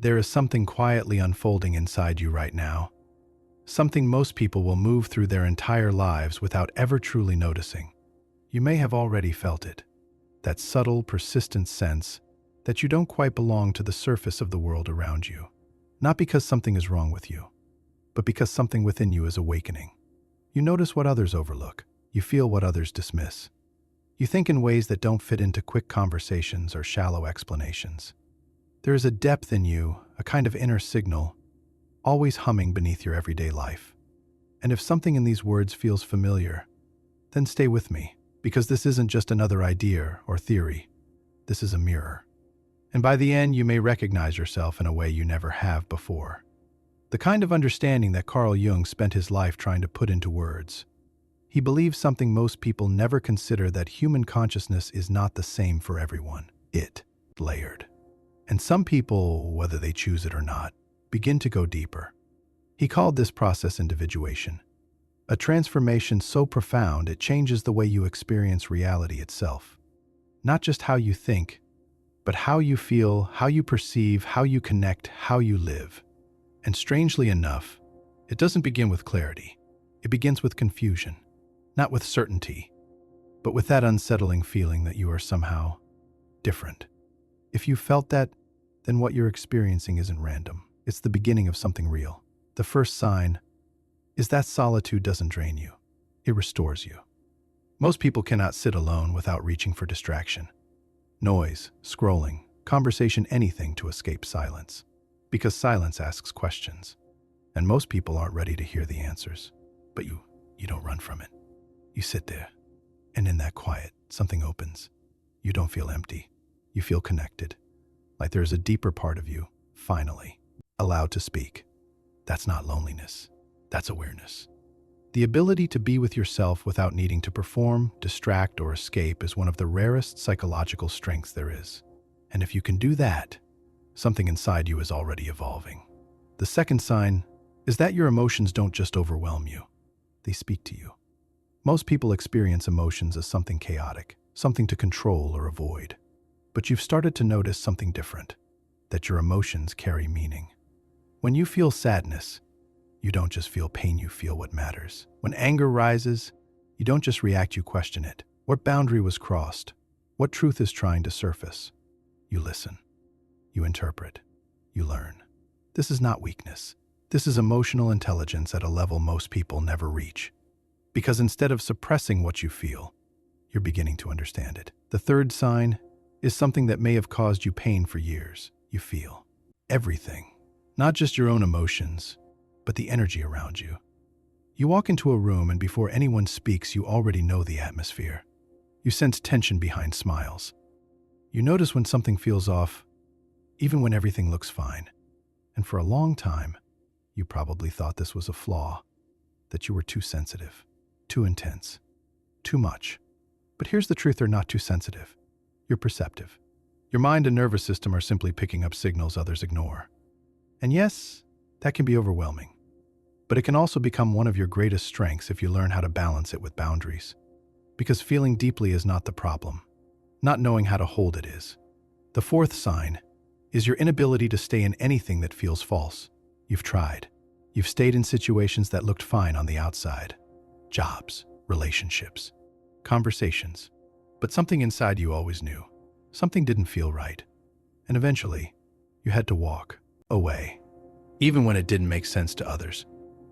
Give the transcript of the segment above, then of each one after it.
There is something quietly unfolding inside you right now. Something most people will move through their entire lives without ever truly noticing. You may have already felt it. That subtle, persistent sense that you don't quite belong to the surface of the world around you. Not because something is wrong with you, but because something within you is awakening. You notice what others overlook. You feel what others dismiss. You think in ways that don't fit into quick conversations or shallow explanations. There is a depth in you, a kind of inner signal, always humming beneath your everyday life. And if something in these words feels familiar, then stay with me, because this isn't just another idea or theory. This is a mirror. And by the end, you may recognize yourself in a way you never have before. The kind of understanding that Carl Jung spent his life trying to put into words. He believes something most people never consider, that human consciousness is not the same for everyone. It's layered. And some people, whether they choose it or not, begin to go deeper. He called this process individuation. A transformation so profound it changes the way you experience reality itself. Not just how you think, but how you feel, how you perceive, how you connect, how you live. And strangely enough, it doesn't begin with clarity. It begins with confusion. Not with certainty, but with that unsettling feeling that you are somehow different. If you felt that, then what you're experiencing isn't random. It's the beginning of something real. The first sign is that solitude doesn't drain you. It restores you. Most people cannot sit alone without reaching for distraction. Noise, scrolling, conversation, anything to escape silence. Because silence asks questions. And most people aren't ready to hear the answers. But you don't run from it. You sit there, and in that quiet, something opens. You don't feel empty. You feel connected. Like there's a deeper part of you, finally, allowed to speak. That's not loneliness. That's awareness. The ability to be with yourself without needing to perform, distract, or escape is one of the rarest psychological strengths there is. And if you can do that, something inside you is already evolving. The second sign is that your emotions don't just overwhelm you. They speak to you. Most people experience emotions as something chaotic, something to control or avoid. But you've started to notice something different, that your emotions carry meaning. When you feel sadness, you don't just feel pain, you feel what matters. When anger rises, you don't just react, you question it. What boundary was crossed? What truth is trying to surface? You listen. You interpret. You learn. This is not weakness. This is emotional intelligence at a level most people never reach. Because instead of suppressing what you feel, you're beginning to understand it. The third sign is something that may have caused you pain for years. You feel everything, not just your own emotions, but the energy around you. You walk into a room and before anyone speaks, you already know the atmosphere. You sense tension behind smiles. You notice when something feels off, even when everything looks fine. And for a long time, you probably thought this was a flaw, that you were too sensitive. Too intense. Too much. But here's the truth, they're not too sensitive. You're perceptive. Your mind and nervous system are simply picking up signals others ignore. And yes, that can be overwhelming. But it can also become one of your greatest strengths if you learn how to balance it with boundaries. Because feeling deeply is not the problem. Not knowing how to hold it is. The fourth sign is your inability to stay in anything that feels false. You've tried. You've stayed in situations that looked fine on the outside. Jobs, relationships, conversations. But something inside you always knew. Something didn't feel right. And eventually, you had to walk away. Even when it didn't make sense to others.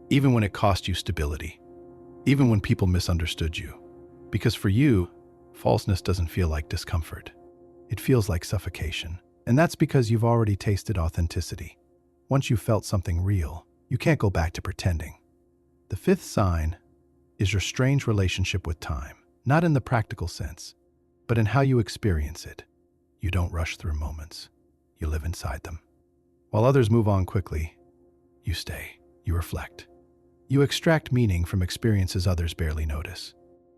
Even when it cost you stability. Even when people misunderstood you. Because for you, falseness doesn't feel like discomfort. It feels like suffocation. And that's because you've already tasted authenticity. Once you've felt something real, you can't go back to pretending. The fifth sign is your strange relationship with time, not in the practical sense, but in how you experience it. You don't rush through moments. You live inside them. While others move on quickly, you stay. You reflect. You extract meaning from experiences others barely notice.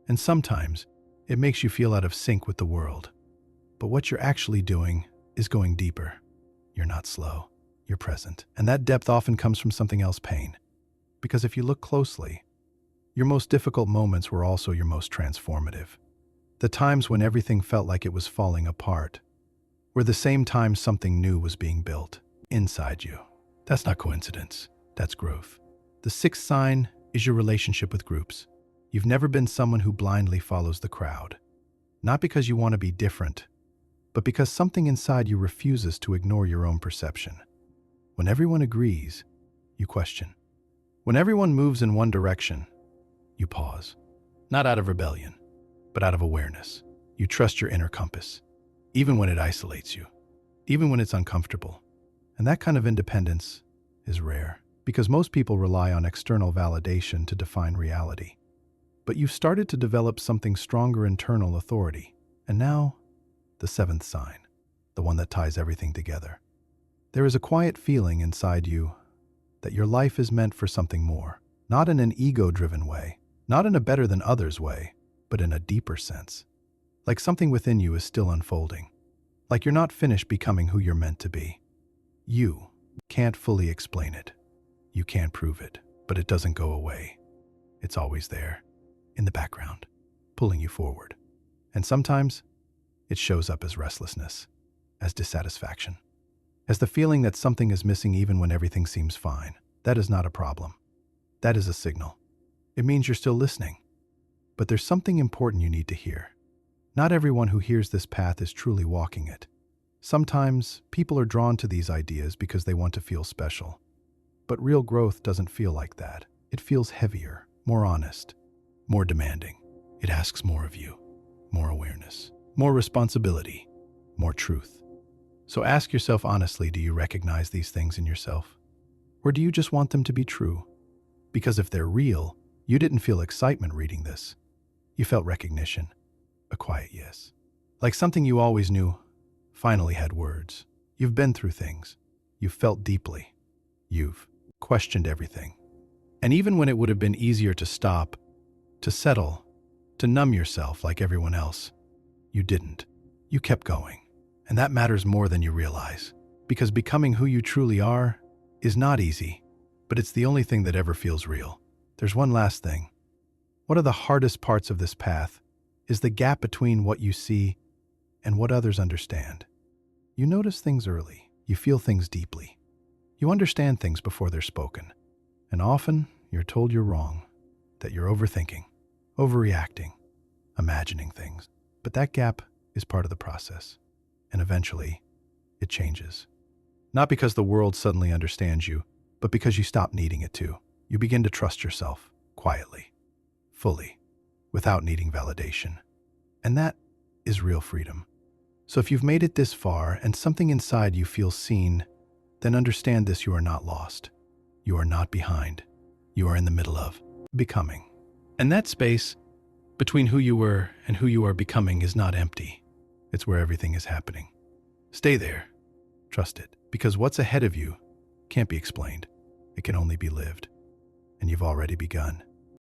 And sometimes, it makes you feel out of sync with the world. But what you're actually doing is going deeper. You're not slow. You're present. And that depth often comes from something else, pain. Because if you look closely, your most difficult moments were also your most transformative. The times when everything felt like it was falling apart were the same times something new was being built. inside you. That's not coincidence. That's growth. The sixth sign is your relationship with groups. You've never been someone who blindly follows the crowd. Not because you want to be different, but because something inside you refuses to ignore your own perception. When everyone agrees, you question. When everyone moves in one direction, you pause. Not out of rebellion, but out of awareness. You trust your inner compass, even when it isolates you, even when it's uncomfortable. And that kind of independence is rare, because most people rely on external validation to define reality. But you've started to develop something stronger: internal authority. And now, the seventh sign, the one that ties everything together. There is a quiet feeling inside you that your life is meant for something more, not in an ego-driven way, not in a better-than-others way, but in a deeper sense. Like something within you is still unfolding. Like you're not finished becoming who you're meant to be. You can't fully explain it. You can't prove it, but it doesn't go away. It's always there, in the background, pulling you forward. And sometimes, it shows up as restlessness, as dissatisfaction, as the feeling that something is missing even when everything seems fine. That is not a problem. That is a signal. It means you're still listening. But there's something important you need to hear. Not everyone who hears this path is truly walking it. Sometimes, people are drawn to these ideas because they want to feel special. But real growth doesn't feel like that. It feels heavier, more honest, more demanding. It asks more of you, more awareness, more responsibility, more truth. So ask yourself honestly, do you recognize these things in yourself? Or do you just want them to be true? Because if they're real, you didn't feel excitement reading this. You felt recognition, a quiet yes. Like something you always knew finally had words. You've been through things. You've felt deeply. You've questioned everything. And even when it would have been easier to stop, to settle, to numb yourself like everyone else, you didn't. You kept going. And that matters more than you realize. Because becoming who you truly are is not easy, but it's the only thing that ever feels real. There's one last thing. One of the hardest parts of this path is the gap between what you see and what others understand. You notice things early. You feel things deeply. You understand things before they're spoken. And often, you're told you're wrong, that you're overthinking, overreacting, imagining things. But that gap is part of the process. And eventually, it changes. Not because the world suddenly understands you, but because you stop needing it to. You begin to trust yourself, quietly, fully, without needing validation. And that is real freedom. So if you've made it this far and something inside you feels seen, then understand this: you are not lost. You are not behind. You are in the middle of becoming. And that space between who you were and who you are becoming is not empty. It's where everything is happening. Stay there. Trust it. Because what's ahead of you can't be explained. It can only be lived. And you've already begun.